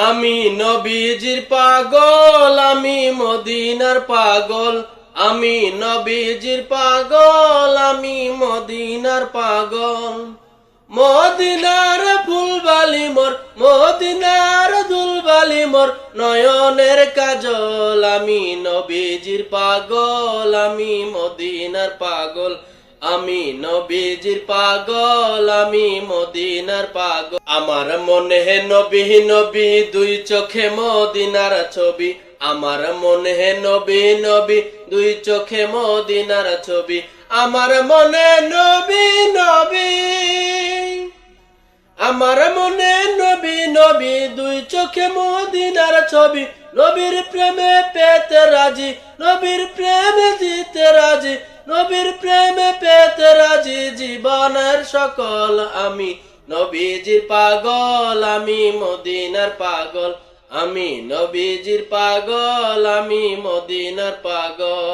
আমি নবীজির পাগল, আমি মদিনার পাগল, আমি নবীজির পাগল, আমি মদিনার পাগল। মদিনার ফুলবালি মোর, মদিনার দুলবালি মোর, নয়নের কাজল। আমি নবীজির পাগল, আমি মদিনার পাগল, আমি নবীজির পাগল, আমি মদিনার পাগল। আমার মনে হে নবী নবী, দুই চোখে মদিনার ছবি। আমার মনে হে নবী নবী, দুই চোখে মদিনার ছবি। আমার মনে নবী নবী, আমার মনে নবী নবী, দুই চোখে মদিনার ছবি। নবীর প্রেমে পেতে রাজি, নবীর প্রেমে দিতে রাজি, নবীর প্রেমে পেতে রাজি জীবনের সকল। আমি নবীজির পাগল, আমি মদিনার পাগল, আমি নবীজির পাগল, আমি মদিনার পাগল।